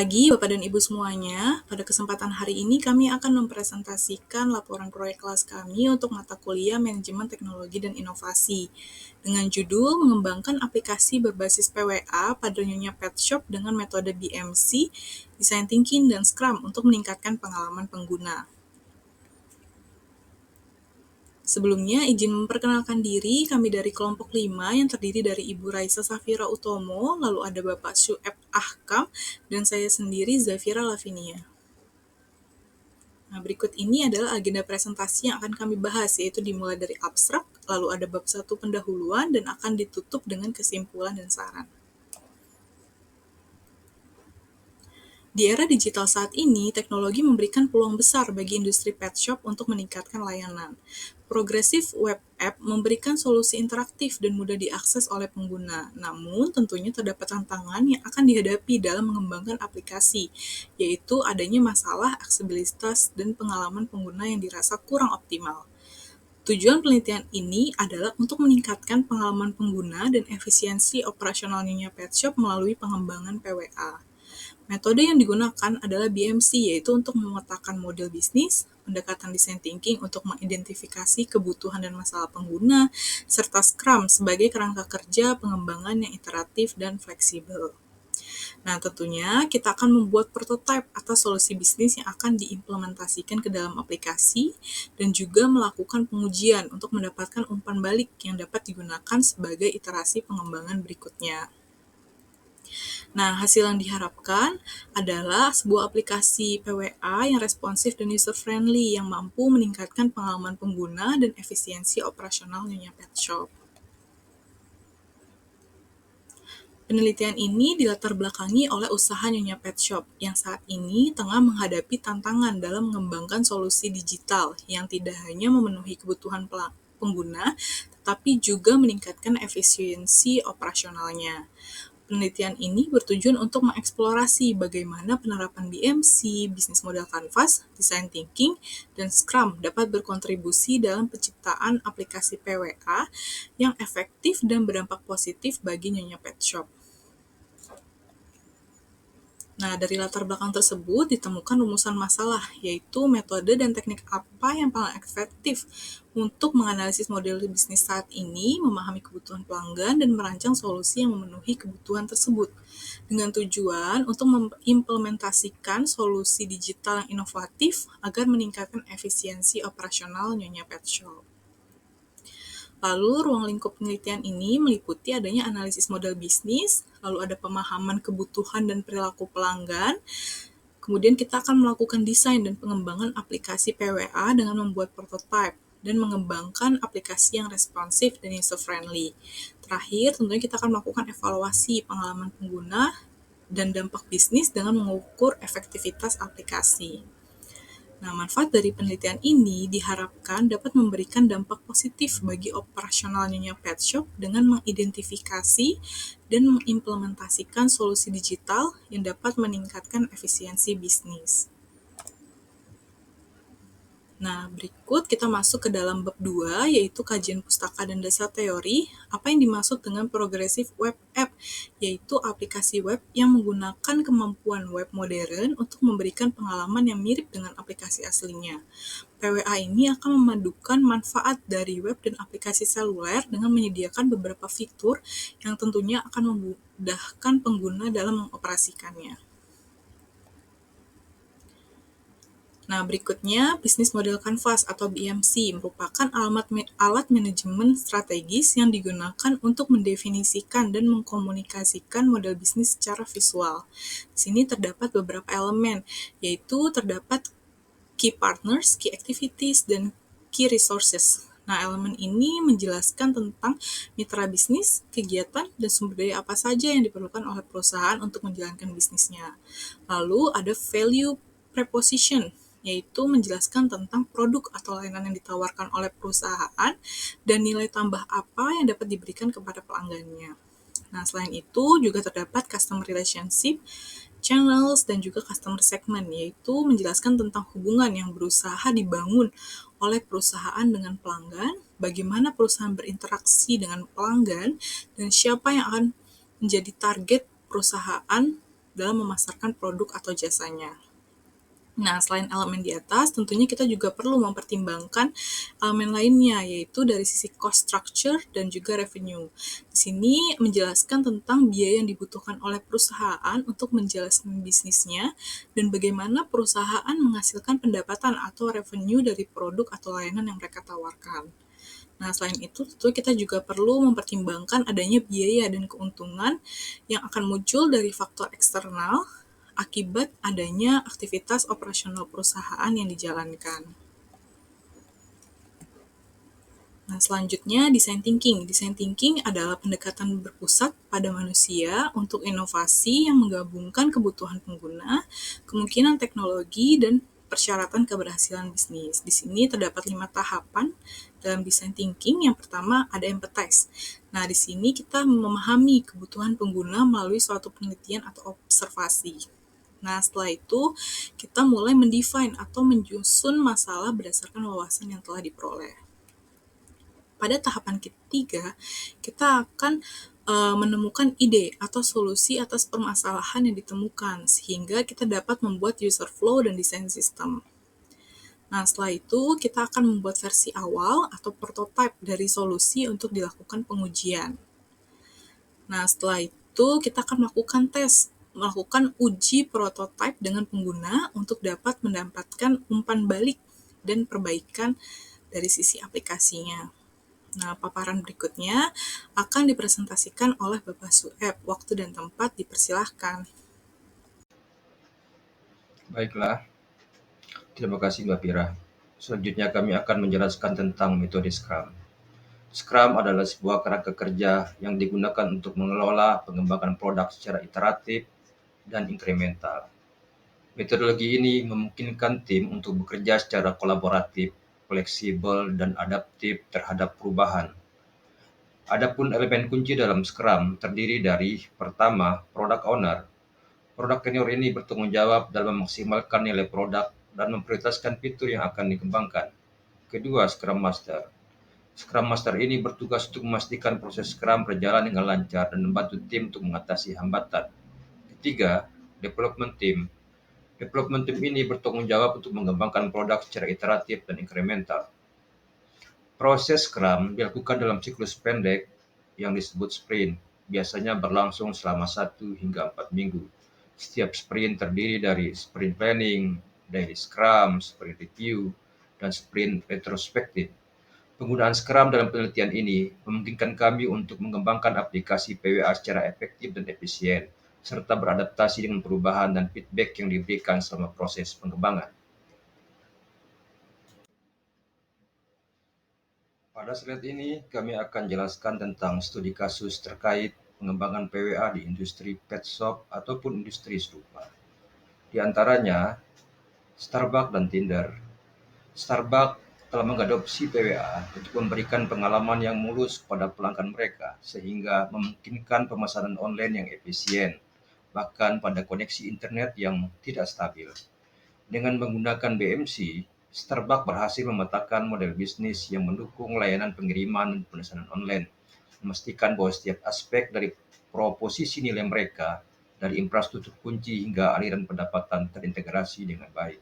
pagi, Bapak dan Ibu semuanya. Pada kesempatan hari ini kami akan mempresentasikan laporan proyek kelas kami untuk mata kuliah Manajemen Teknologi dan Inovasi dengan judul Mengembangkan Aplikasi Berbasis PWA pada Nyonya Pet Shop dengan metode BMC, Design Thinking, dan Scrum untuk meningkatkan pengalaman pengguna. Sebelumnya, izin memperkenalkan diri, kami dari kelompok 5 yang terdiri dari Ibu Raisa Safira Utomo, lalu ada Bapak Syueb Ahkam, dan saya sendiri Zafira Lavinia. Nah, berikut ini adalah agenda presentasi yang akan kami bahas, yaitu dimulai dari abstrak, lalu ada bab 1 pendahuluan, dan akan ditutup dengan kesimpulan dan saran. Di era digital saat ini, teknologi memberikan peluang besar bagi industri pet shop untuk meningkatkan layanan. Progressive Web App memberikan solusi interaktif dan mudah diakses oleh pengguna, namun tentunya terdapat tantangan yang akan dihadapi dalam mengembangkan aplikasi, yaitu adanya masalah aksesibilitas dan pengalaman pengguna yang dirasa kurang optimal. Tujuan penelitian ini adalah untuk meningkatkan pengalaman pengguna dan efisiensi operasional Nyonya Pet Shop melalui pengembangan PWA. Metode yang digunakan adalah BMC, yaitu untuk memetakan model bisnis, pendekatan design thinking untuk mengidentifikasi kebutuhan dan masalah pengguna, serta Scrum sebagai kerangka kerja pengembangan yang iteratif dan fleksibel. Nah, tentunya kita akan membuat prototipe atau solusi bisnis yang akan diimplementasikan ke dalam aplikasi dan juga melakukan pengujian untuk mendapatkan umpan balik yang dapat digunakan sebagai iterasi pengembangan berikutnya. Nah, hasil yang diharapkan adalah sebuah aplikasi PWA yang responsif dan user-friendly yang mampu meningkatkan pengalaman pengguna dan efisiensi operasional Nyonya Pet Shop. Penelitian ini dilatar belakangi oleh usaha Nyonya Pet Shop yang saat ini tengah menghadapi tantangan dalam mengembangkan solusi digital yang tidak hanya memenuhi kebutuhan pengguna, tetapi juga meningkatkan efisiensi operasionalnya. Penelitian ini bertujuan untuk mengeksplorasi bagaimana penerapan BMC, bisnis model Canvas, design thinking, dan Scrum dapat berkontribusi dalam penciptaan aplikasi PWA yang efektif dan berdampak positif bagi Nyonya Pet Shop. Nah, dari latar belakang tersebut ditemukan rumusan masalah, yaitu metode dan teknik apa yang paling efektif untuk menganalisis model bisnis saat ini, memahami kebutuhan pelanggan, dan merancang solusi yang memenuhi kebutuhan tersebut, dengan tujuan untuk mengimplementasikan solusi digital yang inovatif agar meningkatkan efisiensi operasional Nyonya Pet Shop. Lalu, ruang lingkup penelitian ini meliputi adanya analisis model bisnis, lalu ada pemahaman kebutuhan dan perilaku pelanggan, kemudian kita akan melakukan desain dan pengembangan aplikasi PWA dengan membuat prototipe, dan mengembangkan aplikasi yang responsif dan user-friendly. Terakhir, tentunya kita akan melakukan evaluasi pengalaman pengguna dan dampak bisnis dengan mengukur efektivitas aplikasi. Nah, manfaat dari penelitian ini diharapkan dapat memberikan dampak positif bagi operasional Nyonya Pet Shop dengan mengidentifikasi dan mengimplementasikan solusi digital yang dapat meningkatkan efisiensi bisnis. Nah, berikut kita masuk ke dalam bab 2, yaitu kajian pustaka dan dasar teori. Apa yang dimaksud dengan Progressive Web App, yaitu aplikasi web yang menggunakan kemampuan web modern untuk memberikan pengalaman yang mirip dengan aplikasi aslinya. PWA ini akan memadukan manfaat dari web dan aplikasi seluler dengan menyediakan beberapa fitur yang tentunya akan memudahkan pengguna dalam mengoperasikannya. Nah, berikutnya, bisnis model Canvas atau BMC merupakan alat manajemen strategis yang digunakan untuk mendefinisikan dan mengkomunikasikan model bisnis secara visual. Di sini terdapat beberapa elemen, yaitu terdapat key partners, key activities, dan key resources. Nah, elemen ini menjelaskan tentang mitra bisnis, kegiatan, dan sumber daya apa saja yang diperlukan oleh perusahaan untuk menjalankan bisnisnya. Lalu ada value proposition, yaitu menjelaskan tentang produk atau layanan yang ditawarkan oleh perusahaan dan nilai tambah apa yang dapat diberikan kepada pelanggannya. Nah, selain itu juga terdapat customer relationship, channels, dan juga customer segment, yaitu menjelaskan tentang hubungan yang berusaha dibangun oleh perusahaan dengan pelanggan, bagaimana perusahaan berinteraksi dengan pelanggan, dan siapa yang akan menjadi target perusahaan dalam memasarkan produk atau jasanya. Nah, selain elemen di atas, tentunya kita juga perlu mempertimbangkan elemen lainnya, yaitu dari sisi cost structure dan juga revenue. Di sini menjelaskan tentang biaya yang dibutuhkan oleh perusahaan untuk menjalankan bisnisnya dan bagaimana perusahaan menghasilkan pendapatan atau revenue dari produk atau layanan yang mereka tawarkan. Nah, selain itu, tentu kita juga perlu mempertimbangkan adanya biaya dan keuntungan yang akan muncul dari faktor eksternal akibat adanya aktivitas operasional perusahaan yang dijalankan. Nah, selanjutnya design thinking. Design thinking adalah pendekatan berpusat pada manusia untuk inovasi yang menggabungkan kebutuhan pengguna, kemungkinan teknologi, dan persyaratan keberhasilan bisnis. Di sini terdapat 5 tahapan dalam design thinking. Yang pertama ada empathize. Nah, di sini kita memahami kebutuhan pengguna melalui suatu penelitian atau observasi. Nah, setelah itu kita mulai mendefine atau menyusun masalah berdasarkan wawasan yang telah diperoleh. Pada tahapan ketiga, kita akan menemukan ide atau solusi atas permasalahan yang ditemukan, sehingga kita dapat membuat user flow dan desain sistem. Nah, setelah itu kita akan membuat versi awal atau prototype dari solusi untuk dilakukan pengujian. Nah, setelah itu kita akan melakukan uji prototype dengan pengguna untuk dapat mendapatkan umpan balik dan perbaikan dari sisi aplikasinya. Nah, paparan berikutnya akan dipresentasikan oleh Bapak Sueb. Waktu dan tempat dipersilahkan. Baiklah, terima kasih Mbak Pira. Selanjutnya kami akan menjelaskan tentang metode Scrum. Scrum adalah sebuah kerangka kerja yang digunakan untuk mengelola pengembangan produk secara iteratif dan inkremental. Metodologi ini memungkinkan tim untuk bekerja secara kolaboratif, fleksibel, dan adaptif terhadap perubahan. Adapun elemen kunci dalam Scrum terdiri dari pertama, product owner. Product senior ini bertanggung jawab dalam memaksimalkan nilai produk dan memprioritaskan fitur yang akan dikembangkan. Kedua, Scrum Master. Scrum Master ini bertugas untuk memastikan proses Scrum berjalan dengan lancar dan membantu tim untuk mengatasi hambatan. Ketiga, Development Team. Development Team ini bertanggung jawab untuk mengembangkan produk secara iteratif dan inkremental. Proses Scrum dilakukan dalam siklus pendek yang disebut sprint, biasanya berlangsung selama 1 hingga 4 minggu. Setiap sprint terdiri dari sprint planning, daily Scrum, sprint review, dan sprint retrospektif. Penggunaan Scrum dalam penelitian ini memungkinkan kami untuk mengembangkan aplikasi PWA secara efektif dan efisien, serta beradaptasi dengan perubahan dan feedback yang diberikan selama proses pengembangan. Pada slide ini, kami akan jelaskan tentang studi kasus terkait pengembangan PWA di industri pet shop ataupun industri serupa. Di antaranya, Starbucks dan Tinder. Starbucks telah mengadopsi PWA untuk memberikan pengalaman yang mulus kepada pelanggan mereka, sehingga memungkinkan pemesanan online yang efisien, bahkan pada koneksi internet yang tidak stabil. Dengan menggunakan BMC, Starbucks berhasil memetakan model bisnis yang mendukung layanan pengiriman dan pemesanan online, memastikan bahwa setiap aspek dari proposisi nilai mereka, dari infrastruktur kunci hingga aliran pendapatan terintegrasi dengan baik.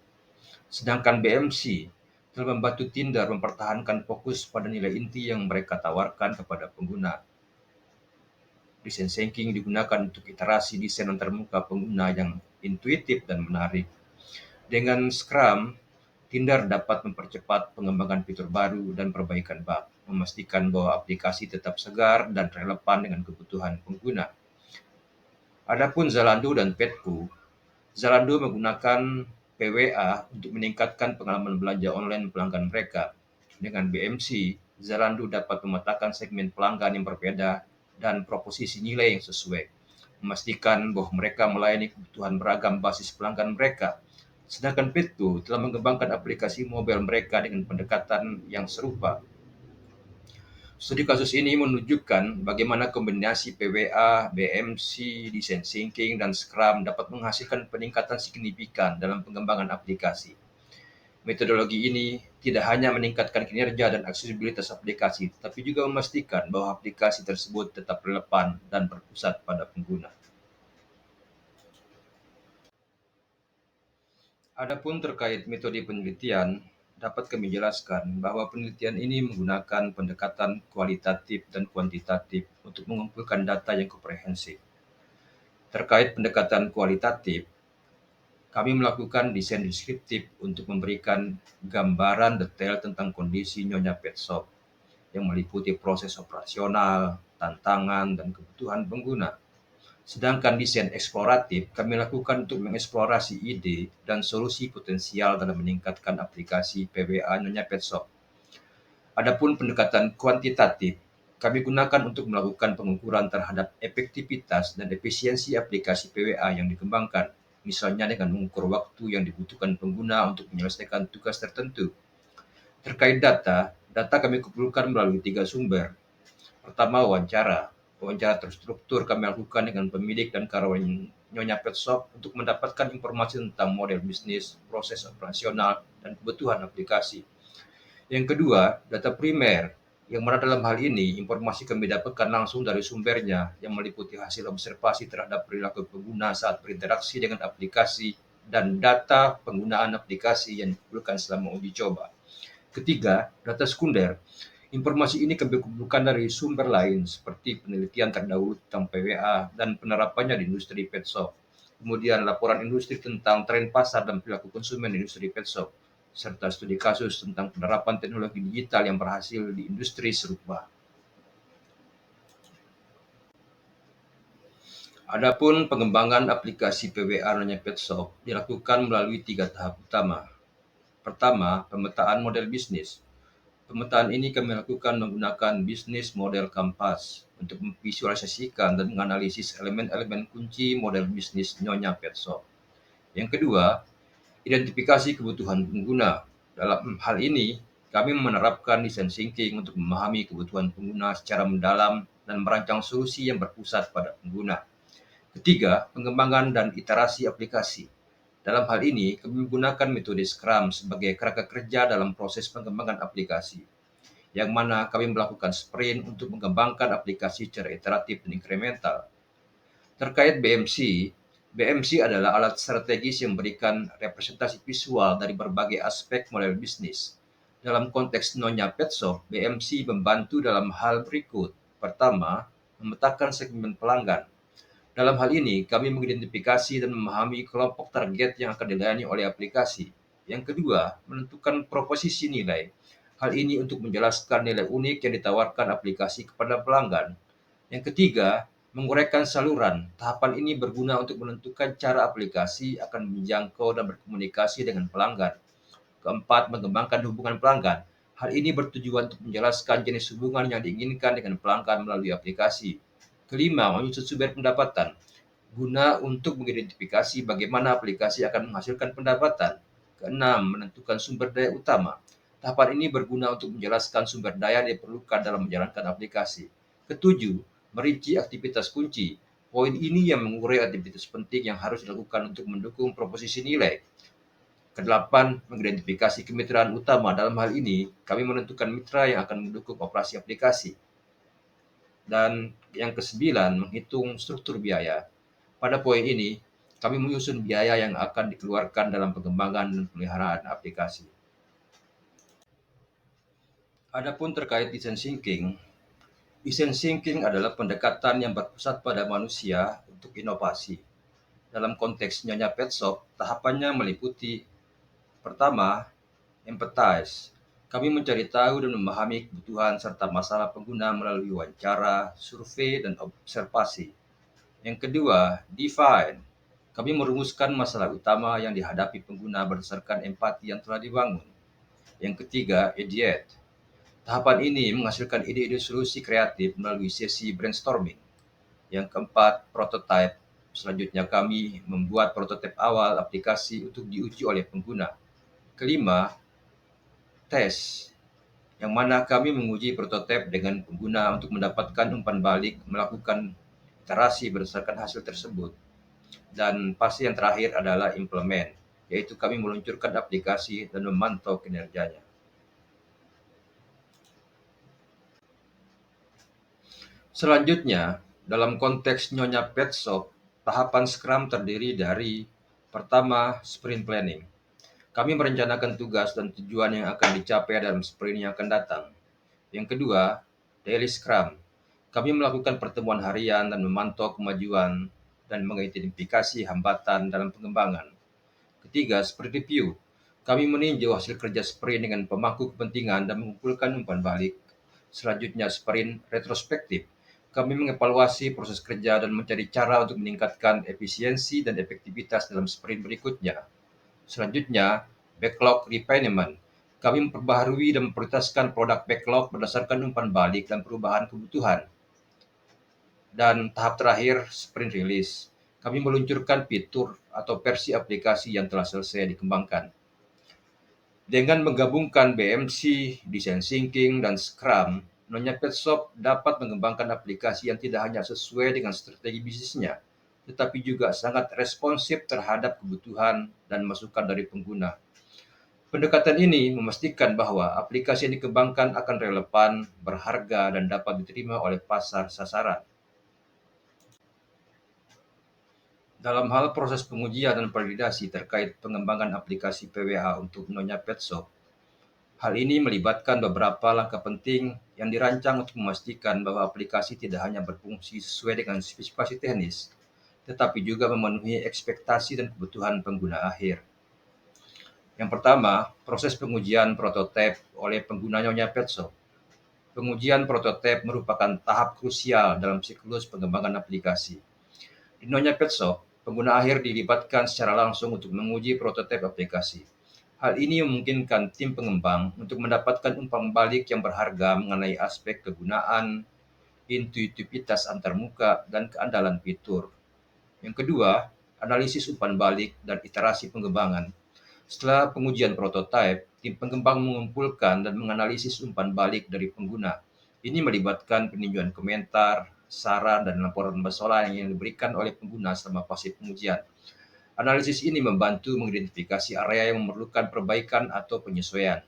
Sedangkan BMC telah membantu Tinder mempertahankan fokus pada nilai inti yang mereka tawarkan kepada pengguna. Desain thinking digunakan untuk iterasi desain antarmuka pengguna yang intuitif dan menarik. Dengan Scrum, Tinder dapat mempercepat pengembangan fitur baru dan perbaikan bug, memastikan bahwa aplikasi tetap segar dan relevan dengan kebutuhan pengguna. Adapun Zalando dan Petco, Zalando menggunakan PWA untuk meningkatkan pengalaman belanja online pelanggan mereka. Dengan BMC, Zalando dapat memetakan segmen pelanggan yang berbeda dan proposisi nilai yang sesuai, memastikan bahwa mereka melayani kebutuhan beragam basis pelanggan mereka. Sedangkan Petco telah mengembangkan aplikasi mobile mereka dengan pendekatan yang serupa. Studi kasus ini menunjukkan bagaimana kombinasi PWA, BMC, design thinking, dan Scrum dapat menghasilkan peningkatan signifikan dalam pengembangan aplikasi. Metodologi ini tidak hanya meningkatkan kinerja dan aksesibilitas aplikasi, tapi juga memastikan bahwa aplikasi tersebut tetap relevan dan berpusat pada pengguna. Adapun terkait metode penelitian, dapat kami jelaskan bahwa penelitian ini menggunakan pendekatan kualitatif dan kuantitatif untuk mengumpulkan data yang komprehensif. Terkait pendekatan kualitatif, kami melakukan desain deskriptif untuk memberikan gambaran detail tentang kondisi Nyonya Pet Shop yang meliputi proses operasional, tantangan, dan kebutuhan pengguna. Sedangkan desain eksploratif kami lakukan untuk mengeksplorasi ide dan solusi potensial dalam meningkatkan aplikasi PWA Nyonya Pet Shop. Adapun pendekatan kuantitatif, kami gunakan untuk melakukan pengukuran terhadap efektivitas dan efisiensi aplikasi PWA yang dikembangkan, misalnya dengan mengukur waktu yang dibutuhkan pengguna untuk menyelesaikan tugas tertentu. Terkait data, data kami kumpulkan melalui 3 sumber. Pertama, wawancara. Wawancara terstruktur kami lakukan dengan pemilik dan karyawan Nyonya Pet Shop untuk mendapatkan informasi tentang model bisnis, proses operasional, dan kebutuhan aplikasi. Yang kedua, data primer, yang mana dalam hal ini informasi kami dapatkan langsung dari sumbernya yang meliputi hasil observasi terhadap perilaku pengguna saat berinteraksi dengan aplikasi dan data penggunaan aplikasi yang dikumpulkan selama uji coba. Ketiga, data sekunder. Informasi ini kami kumpulkan dari sumber lain seperti penelitian terdahulu tentang PWA dan penerapannya di industri pet shop. Kemudian laporan industri tentang tren pasar dan perilaku konsumen di industri pet shop, serta studi kasus tentang penerapan teknologi digital yang berhasil di industri serupa. Adapun pengembangan aplikasi PWA Nanya Pet Shop dilakukan melalui 3 tahap utama. Pertama, pemetaan model bisnis. Pemetaan ini kami lakukan menggunakan bisnis model Kampas untuk memvisualisasikan dan menganalisis elemen-elemen kunci model bisnis Nyonya Pet Shop. Yang kedua, identifikasi kebutuhan pengguna. Dalam hal ini, kami menerapkan design thinking untuk memahami kebutuhan pengguna secara mendalam dan merancang solusi yang berpusat pada pengguna. Ketiga, pengembangan dan iterasi aplikasi. Dalam hal ini, kami menggunakan metode Scrum sebagai kerangka kerja dalam proses pengembangan aplikasi, yang mana kami melakukan sprint untuk mengembangkan aplikasi secara iteratif dan inkremental. Terkait BMC, BMC adalah alat strategis yang memberikan representasi visual dari berbagai aspek model bisnis. Dalam konteks Nyonya Pet Shop, BMC membantu dalam hal berikut. Pertama, memetakan segmen pelanggan. Dalam hal ini, kami mengidentifikasi dan memahami kelompok target yang akan dilayani oleh aplikasi. Yang kedua, menentukan proposisi nilai. Hal ini untuk menjelaskan nilai unik yang ditawarkan aplikasi kepada pelanggan. Yang ketiga, menguraikan saluran. Tahapan ini berguna untuk menentukan cara aplikasi akan menjangkau dan berkomunikasi dengan pelanggan. Keempat, mengembangkan hubungan pelanggan. Hal ini bertujuan untuk menjelaskan jenis hubungan yang diinginkan dengan pelanggan melalui aplikasi. Kelima, menyusun sumber pendapatan. Guna untuk mengidentifikasi bagaimana aplikasi akan menghasilkan pendapatan. Keenam, menentukan sumber daya utama. Tahapan ini berguna untuk menjelaskan sumber daya yang diperlukan dalam menjalankan aplikasi. Ketujuh, merinci aktivitas kunci. Poin ini yang mengurai aktivitas penting yang harus dilakukan untuk mendukung proposisi nilai. Kedelapan, mengidentifikasi kemitraan utama. Dalam hal ini, kami menentukan mitra yang akan mendukung operasi aplikasi. Dan yang kesembilan, menghitung struktur biaya. Pada poin ini, kami menyusun biaya yang akan dikeluarkan dalam pengembangan dan pemeliharaan aplikasi. Adapun terkait design thinking adalah pendekatan yang berpusat pada manusia untuk inovasi. Dalam konteks Nyonya Pet Shop, tahapannya meliputi pertama, empathize. Kami mencari tahu dan memahami kebutuhan serta masalah pengguna melalui wawancara, survei, dan observasi. Yang kedua, define. Kami merumuskan masalah utama yang dihadapi pengguna berdasarkan empati yang telah dibangun. Yang ketiga, ideate. Tahapan ini menghasilkan ide-ide solusi kreatif melalui sesi brainstorming. Yang keempat, prototype. Selanjutnya kami membuat prototipe awal aplikasi untuk diuji oleh pengguna. Kelima, test, yang mana kami menguji prototipe dengan pengguna untuk mendapatkan umpan balik melakukan iterasi berdasarkan hasil tersebut. Dan fase yang terakhir adalah implement, yaitu kami meluncurkan aplikasi dan memantau kinerjanya. Selanjutnya, dalam konteks Nyonya Pet Shop, tahapan Scrum terdiri dari pertama, sprint planning. Kami merencanakan tugas dan tujuan yang akan dicapai dalam sprint yang akan datang. Yang kedua, daily scrum. Kami melakukan pertemuan harian dan memantau kemajuan dan mengidentifikasi hambatan dalam pengembangan. Ketiga, sprint review. Kami meninjau hasil kerja sprint dengan pemangku kepentingan dan mengumpulkan umpan balik. Selanjutnya, sprint retrospektif. Kami mengevaluasi proses kerja dan mencari cara untuk meningkatkan efisiensi dan efektivitas dalam sprint berikutnya. Selanjutnya, backlog refinement. Kami memperbaharui dan memprioritaskan produk backlog berdasarkan umpan balik dan perubahan kebutuhan. Dan tahap terakhir, sprint release. Kami meluncurkan fitur atau versi aplikasi yang telah selesai dikembangkan. Dengan menggabungkan BMC, Design Thinking, dan Scrum, Nyonya Pet Shop dapat mengembangkan aplikasi yang tidak hanya sesuai dengan strategi bisnisnya, tetapi juga sangat responsif terhadap kebutuhan dan masukan dari pengguna. Pendekatan ini memastikan bahwa aplikasi yang dikembangkan akan relevan, berharga, dan dapat diterima oleh pasar sasaran. Dalam hal proses pengujian dan validasi terkait pengembangan aplikasi PWA untuk Nyonya Pet Shop, hal ini melibatkan beberapa langkah penting yang dirancang untuk memastikan bahwa aplikasi tidak hanya berfungsi sesuai dengan spesifikasi teknis, tetapi juga memenuhi ekspektasi dan kebutuhan pengguna akhir. Yang pertama, proses pengujian prototipe oleh pengguna Nyonya Pet Shop. Pengujian prototipe merupakan tahap krusial dalam siklus pengembangan aplikasi. Di Nyonya Pet Shop, pengguna akhir dilibatkan secara langsung untuk menguji prototipe aplikasi. Hal ini memungkinkan tim pengembang untuk mendapatkan umpan balik yang berharga mengenai aspek kegunaan, intuitivitas antarmuka, dan keandalan fitur. Yang kedua, analisis umpan balik dan iterasi pengembangan. Setelah pengujian prototipe, tim pengembang mengumpulkan dan menganalisis umpan balik dari pengguna. Ini melibatkan peninjauan komentar, saran, dan laporan masalah yang diberikan oleh pengguna selama fase pengujian. Analisis ini membantu mengidentifikasi area yang memerlukan perbaikan atau penyesuaian.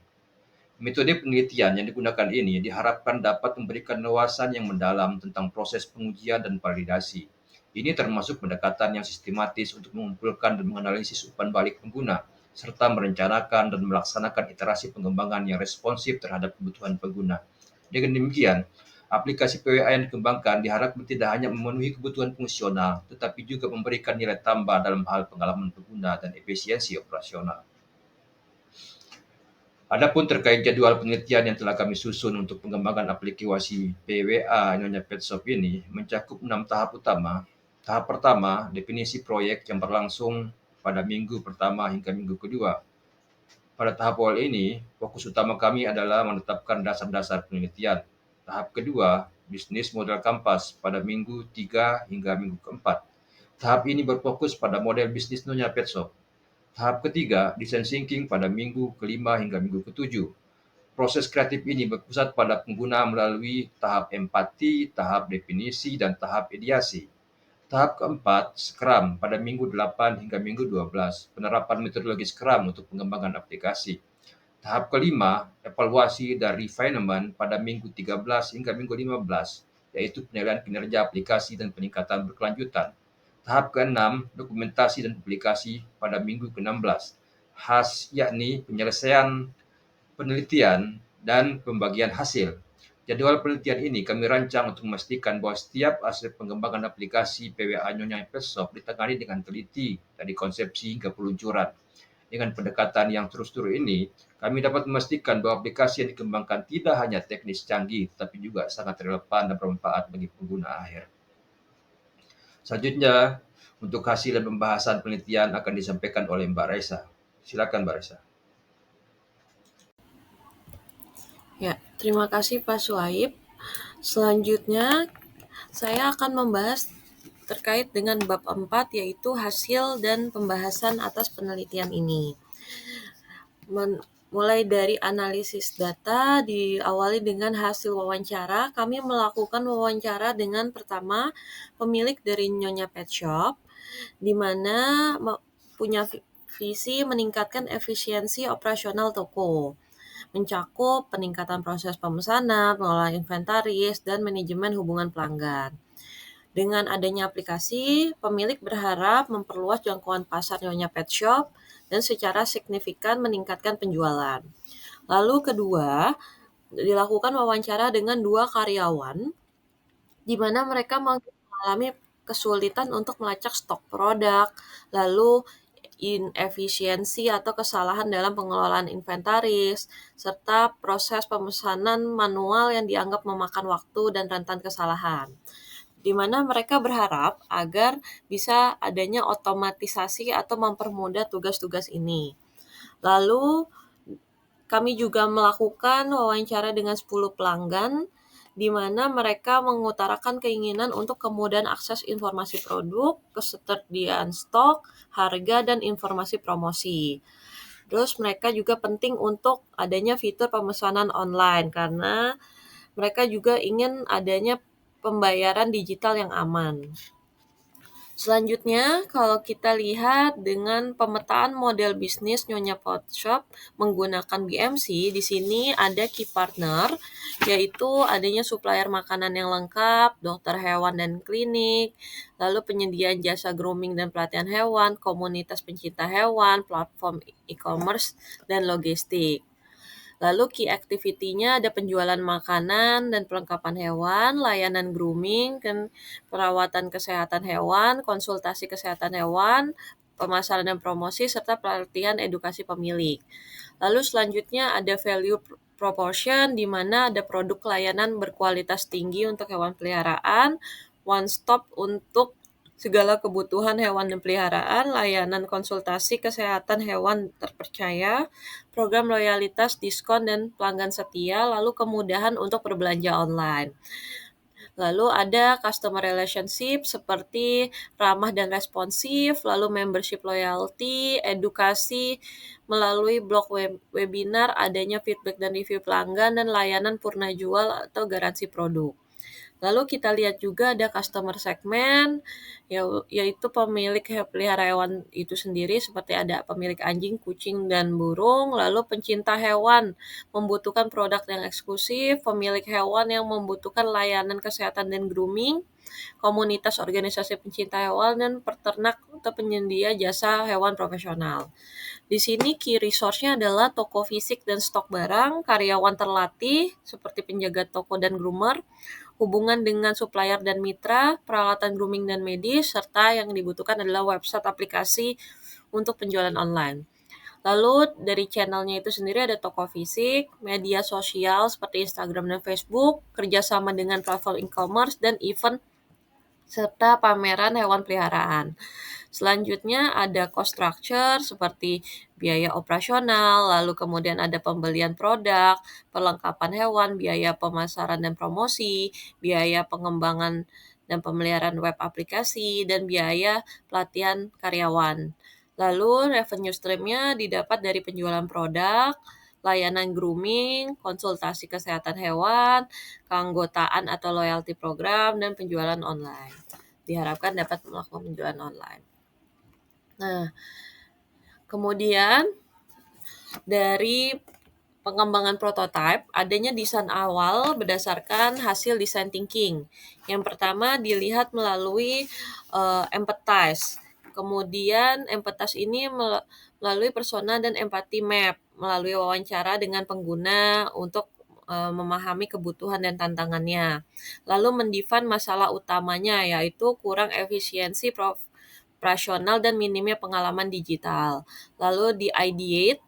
Metode penelitian yang digunakan ini diharapkan dapat memberikan wawasan yang mendalam tentang proses pengujian dan validasi. Ini termasuk pendekatan yang sistematis untuk mengumpulkan dan menganalisis umpan balik pengguna, serta merencanakan dan melaksanakan iterasi pengembangan yang responsif terhadap kebutuhan pengguna. Dengan demikian, aplikasi PWA yang dikembangkan diharapkan tidak hanya memenuhi kebutuhan fungsional, tetapi juga memberikan nilai tambah dalam hal pengalaman pengguna dan efisiensi operasional. Adapun terkait jadwal penelitian yang telah kami susun untuk pengembangan aplikasi PWA Nyonya Pet Shop ini mencakup 6 tahap utama. Tahap pertama, definisi proyek yang berlangsung pada minggu pertama hingga minggu kedua. Pada tahap awal ini, fokus utama kami adalah menetapkan dasar-dasar penelitian. Tahap kedua, bisnis model kampas pada minggu 3 hingga minggu keempat. Tahap ini berfokus pada model bisnis Nyonya Pet Shop. Tahap ketiga, design thinking pada minggu kelima hingga minggu ketujuh. Proses kreatif ini berpusat pada pengguna melalui tahap empati, tahap definisi, dan tahap ideasi. Tahap keempat, Scrum pada minggu 8 hingga minggu 12, penerapan metodologi Scrum untuk pengembangan aplikasi. Tahap kelima, evaluasi dan refinement pada minggu 13 hingga minggu 15, yaitu penilaian kinerja aplikasi dan peningkatan berkelanjutan. Tahap keenam, dokumentasi dan publikasi pada minggu ke-16, yakni penyelesaian penelitian dan pembagian hasil. Jadwal penelitian ini kami rancang untuk memastikan bahwa setiap aspek pengembangan aplikasi PWA Nyonya Pet Shop ditangani dengan teliti dari konsepsi hingga peluncuran. Dengan pendekatan yang terstruktur ini, kami dapat memastikan bahwa aplikasi yang dikembangkan tidak hanya teknis canggih, tetapi juga sangat relevan dan bermanfaat bagi pengguna akhir. Selanjutnya, untuk hasil dan pembahasan penelitian akan disampaikan oleh Mbak Raisa. Silakan Mbak Raisa. Ya, terima kasih Pak Suhaib. Selanjutnya, saya akan membahas terkait dengan bab 4, yaitu hasil dan pembahasan atas penelitian ini. Mulai dari analisis data, diawali dengan hasil wawancara. Kami melakukan wawancara dengan pertama pemilik dari Nyonya Pet Shop, di mana punya visi meningkatkan efisiensi operasional toko, mencakup peningkatan proses pemesanan, pengelolaan inventaris, dan manajemen hubungan pelanggan. Dengan adanya aplikasi, pemilik berharap memperluas jangkauan pasar Nyonya Pet Shop dan secara signifikan meningkatkan penjualan. Lalu kedua, dilakukan wawancara dengan 2 karyawan, di mana mereka mengalami kesulitan untuk melacak stok produk, lalu inefisiensi atau kesalahan dalam pengelolaan inventaris, serta proses pemesanan manual yang dianggap memakan waktu dan rentan kesalahan. Di mana mereka berharap agar bisa adanya otomatisasi atau mempermudah tugas-tugas ini. Lalu kami juga melakukan wawancara dengan 10 pelanggan, di mana mereka mengutarakan keinginan untuk kemudahan akses informasi produk, ketersediaan stok, harga, dan informasi promosi. Terus mereka juga penting untuk adanya fitur pemesanan online, karena mereka juga ingin adanya pembayaran digital yang aman. Selanjutnya, kalau kita lihat dengan pemetaan model bisnis Nyonya Potshop menggunakan BMC, di sini ada key partner, yaitu adanya supplier makanan yang lengkap, dokter hewan dan klinik, lalu penyediaan jasa grooming dan pelatihan hewan, komunitas pencinta hewan, platform e-commerce, dan logistik. Lalu key activity-nya ada penjualan makanan dan perlengkapan hewan, layanan grooming, dan perawatan kesehatan hewan, konsultasi kesehatan hewan, pemasaran dan promosi, serta pelatihan edukasi pemilik. Lalu selanjutnya ada value proportion, di mana ada produk layanan berkualitas tinggi untuk hewan peliharaan, one stop untuk segala kebutuhan hewan dan peliharaan, layanan konsultasi kesehatan hewan terpercaya, program loyalitas, diskon, dan pelanggan setia, lalu kemudahan untuk berbelanja online. Lalu ada customer relationship seperti ramah dan responsif, lalu membership loyalty, edukasi melalui blog webinar, adanya feedback dan review pelanggan, dan layanan purna jual atau garansi produk. Lalu kita lihat juga ada customer segment, yaitu pemilik pelihara hewan itu sendiri, seperti ada pemilik anjing, kucing, dan burung. Lalu pencinta hewan membutuhkan produk yang eksklusif, pemilik hewan yang membutuhkan layanan kesehatan dan grooming, komunitas organisasi pencinta hewan, dan peternak atau penyedia jasa hewan profesional. Di sini key resource-nya adalah toko fisik dan stok barang, karyawan terlatih seperti penjaga toko dan groomer, hubungan dengan supplier dan mitra, peralatan grooming dan medis, serta yang dibutuhkan adalah website aplikasi untuk penjualan online. Lalu dari channelnya itu sendiri ada toko fisik, media sosial seperti Instagram dan Facebook, kerjasama dengan platform e-commerce, dan event serta pameran hewan peliharaan. Selanjutnya ada cost structure seperti biaya operasional, lalu kemudian ada pembelian produk, perlengkapan hewan, biaya pemasaran dan promosi, biaya pengembangan dan pemeliharaan web aplikasi, dan biaya pelatihan karyawan. Lalu revenue stream-nya didapat dari penjualan produk, layanan grooming, konsultasi kesehatan hewan, keanggotaan atau loyalty program, dan penjualan online. Diharapkan dapat melakukan penjualan online. Nah, kemudian dari pengembangan prototype, adanya desain awal berdasarkan hasil design thinking. Yang pertama dilihat melalui empathize. Kemudian empathize ini melalui persona dan empathy map, melalui wawancara dengan pengguna untuk memahami kebutuhan dan tantangannya. Lalu mendefine masalah utamanya, yaitu kurang efisiensi operasional dan minimnya pengalaman digital. Lalu di ideate,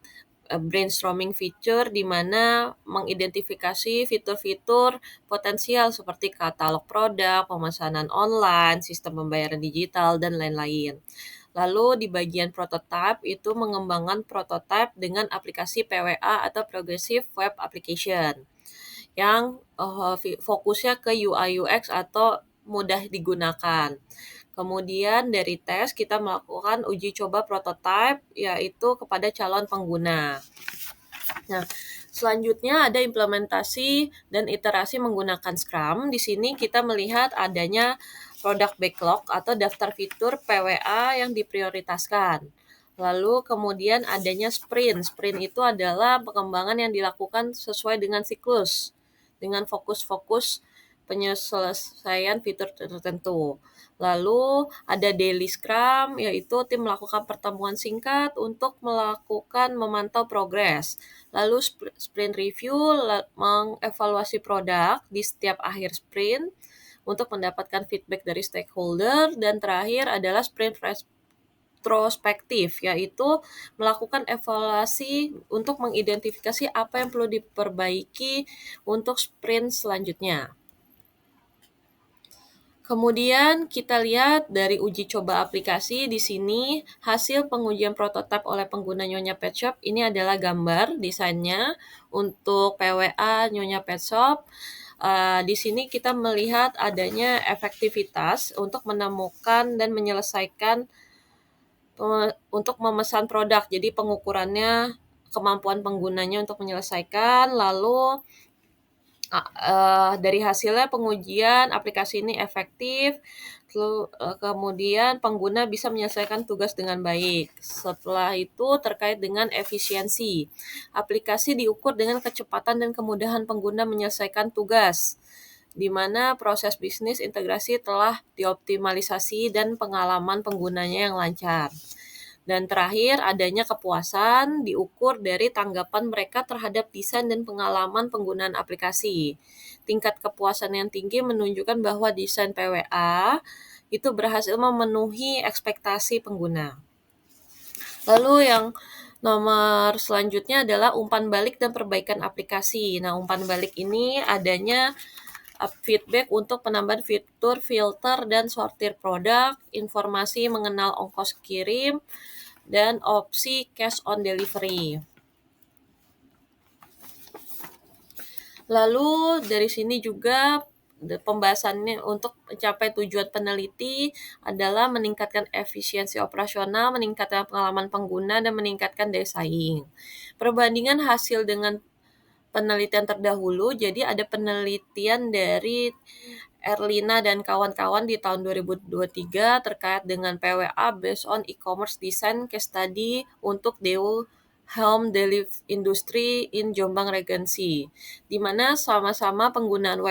brainstorming feature, di mana mengidentifikasi fitur-fitur potensial seperti katalog produk, pemesanan online, sistem pembayaran digital, dan lain-lain. Lalu di bagian prototype itu mengembangkan prototype dengan aplikasi PWA atau Progressive Web Application yang fokusnya ke UI UX atau mudah digunakan. Kemudian dari tes kita melakukan uji coba prototype, yaitu kepada calon pengguna. Nah, selanjutnya ada implementasi dan iterasi menggunakan Scrum. Di sini kita melihat adanya product backlog atau daftar fitur PWA yang diprioritaskan. Lalu kemudian adanya sprint. Sprint itu adalah pengembangan yang dilakukan sesuai dengan siklus, dengan fokus-fokus penyelesaian fitur tertentu. Lalu ada daily scrum, yaitu tim melakukan pertemuan singkat untuk memantau progres. Lalu sprint review, mengevaluasi produk di setiap akhir sprint untuk mendapatkan feedback dari stakeholder. Dan terakhir adalah sprint retrospektif, yaitu melakukan evaluasi untuk mengidentifikasi apa yang perlu diperbaiki untuk sprint selanjutnya. Kemudian kita lihat dari uji coba aplikasi di sini, hasil pengujian prototipe oleh pengguna Nyonya Pet Shop ini adalah gambar desainnya untuk PWA Nyonya Pet Shop. Di sini kita melihat adanya efektivitas untuk menemukan dan menyelesaikan untuk memesan produk. Jadi pengukurannya kemampuan penggunanya untuk menyelesaikan, lalu dari hasilnya pengujian aplikasi ini efektif, kemudian pengguna bisa menyelesaikan tugas dengan baik. Setelah itu terkait dengan efisiensi. Aplikasi diukur dengan kecepatan dan kemudahan pengguna menyelesaikan tugas, di mana proses bisnis integrasi telah dioptimalisasi dan pengalaman penggunanya yang lancar. Dan terakhir, adanya kepuasan diukur dari tanggapan mereka terhadap desain dan pengalaman penggunaan aplikasi. Tingkat kepuasan yang tinggi menunjukkan bahwa desain PWA itu berhasil memenuhi ekspektasi pengguna. Lalu yang nomor selanjutnya adalah umpan balik dan perbaikan aplikasi. Nah, umpan balik ini adanya feedback untuk penambahan fitur filter dan sortir produk, informasi mengenal ongkos kirim, dan opsi cash on delivery. Lalu dari sini juga pembahasannya untuk mencapai tujuan peneliti adalah meningkatkan efisiensi operasional, meningkatkan pengalaman pengguna, dan meningkatkan daya saing. Perbandingan hasil dengan penelitian terdahulu, jadi ada penelitian dari Erlina dan kawan-kawan di tahun 2023 terkait dengan PWA based on e-commerce design case study untuk Deo Home Delivery Industry in Jombang Regency, di mana sama-sama penggunaan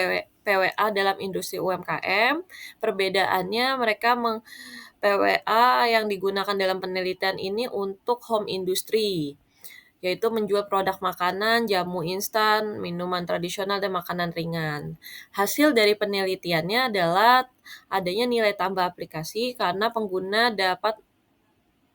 PWA dalam industri UMKM. Perbedaannya mereka PWA yang digunakan dalam penelitian ini untuk home industry, yaitu menjual produk makanan, jamu instan, minuman tradisional, dan makanan ringan. Hasil dari penelitiannya adalah adanya nilai tambah aplikasi karena pengguna dapat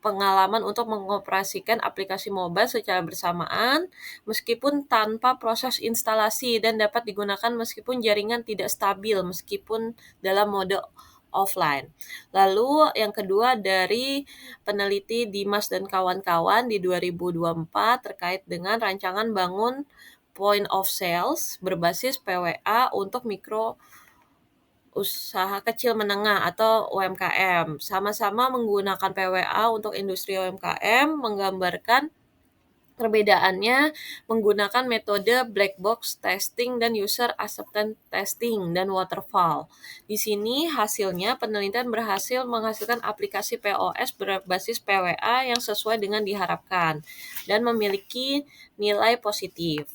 pengalaman untuk mengoperasikan aplikasi mobile secara bersamaan meskipun tanpa proses instalasi dan dapat digunakan meskipun jaringan tidak stabil meskipun dalam mode offline. Lalu yang kedua dari peneliti Dimas dan kawan-kawan di 2024 terkait dengan rancangan bangun point of sales berbasis PWA untuk mikro usaha kecil menengah atau UMKM. Sama-sama menggunakan PWA untuk industri UMKM, menggambarkan perbedaannya menggunakan metode black box testing dan user acceptance testing dan waterfall. Di sini hasilnya penelitian berhasil menghasilkan aplikasi POS berbasis PWA yang sesuai dengan diharapkan dan memiliki nilai positif.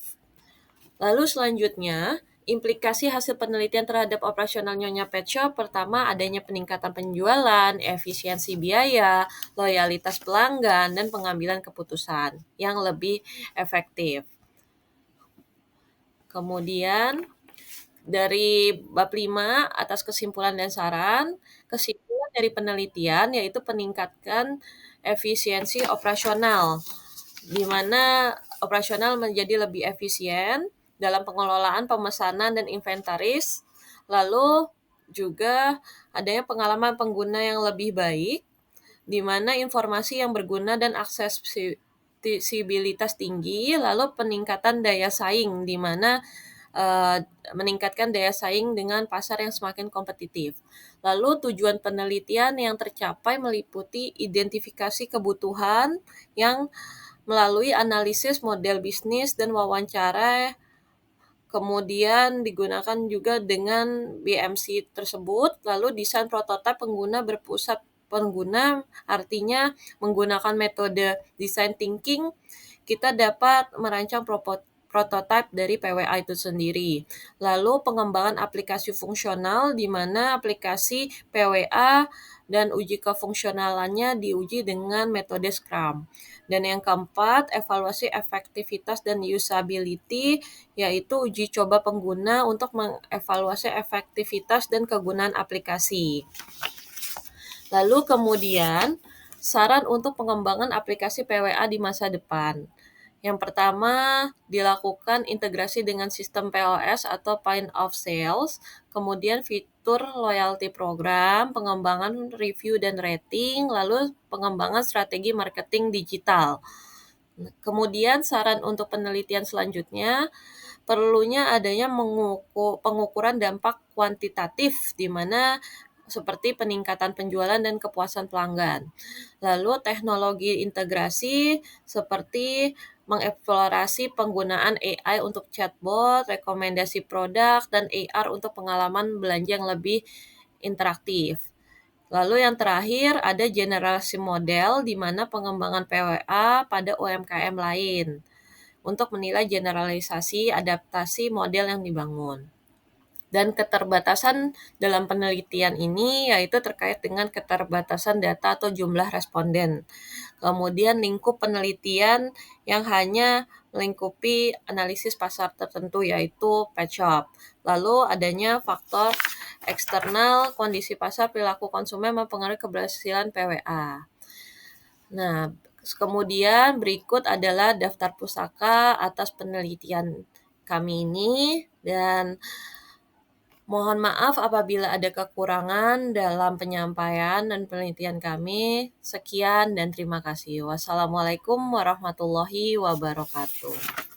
Lalu selanjutnya, implikasi hasil penelitian terhadap operasional Nyonya Pet Shop, pertama adanya peningkatan penjualan, efisiensi biaya, loyalitas pelanggan, dan pengambilan keputusan yang lebih efektif. Kemudian dari bab 5 atas kesimpulan dan saran, kesimpulan dari penelitian yaitu peningkatkan efisiensi operasional, di mana operasional menjadi lebih efisien dalam pengelolaan pemesanan dan inventaris, lalu juga adanya pengalaman pengguna yang lebih baik, di mana informasi yang berguna dan aksesibilitas tinggi, lalu peningkatan daya saing, di mana meningkatkan daya saing dengan pasar yang semakin kompetitif. Lalu tujuan penelitian yang tercapai meliputi identifikasi kebutuhan yang melalui analisis model bisnis dan wawancara, kemudian digunakan juga dengan BMC tersebut, lalu desain prototipe pengguna berpusat pengguna, artinya menggunakan metode design thinking, kita dapat merancang prototipe dari PWA itu sendiri. Lalu pengembangan aplikasi fungsional di mana aplikasi PWA dan uji kefungsionalannya diuji dengan metode Scrum. Dan yang keempat, evaluasi efektivitas dan usability, yaitu uji coba pengguna untuk mengevaluasi efektivitas dan kegunaan aplikasi. Lalu kemudian, saran untuk pengembangan aplikasi PWA di masa depan. Yang pertama, dilakukan integrasi dengan sistem POS atau point of sales, kemudian fitur loyalty program, pengembangan review dan rating, lalu pengembangan strategi marketing digital. Kemudian saran untuk penelitian selanjutnya, perlunya adanya pengukuran dampak kuantitatif, di mana seperti peningkatan penjualan dan kepuasan pelanggan. Lalu teknologi integrasi seperti mengeksplorasi penggunaan AI untuk chatbot, rekomendasi produk, dan AR untuk pengalaman belanja yang lebih interaktif. Lalu yang terakhir ada generasi model di mana pengembangan PWA pada UMKM lain untuk menilai generalisasi adaptasi model yang dibangun. Dan keterbatasan dalam penelitian ini yaitu terkait dengan keterbatasan data atau jumlah responden. Kemudian lingkup penelitian yang hanya melingkupi analisis pasar tertentu yaitu pet shop. Lalu adanya faktor eksternal, kondisi pasar, perilaku konsumen mempengaruhi keberhasilan PWA. Nah, kemudian berikut adalah daftar pusaka atas penelitian kami ini, dan mohon maaf apabila ada kekurangan dalam penyampaian dan penelitian kami. Sekian dan terima kasih. Wassalamualaikum warahmatullahi wabarakatuh.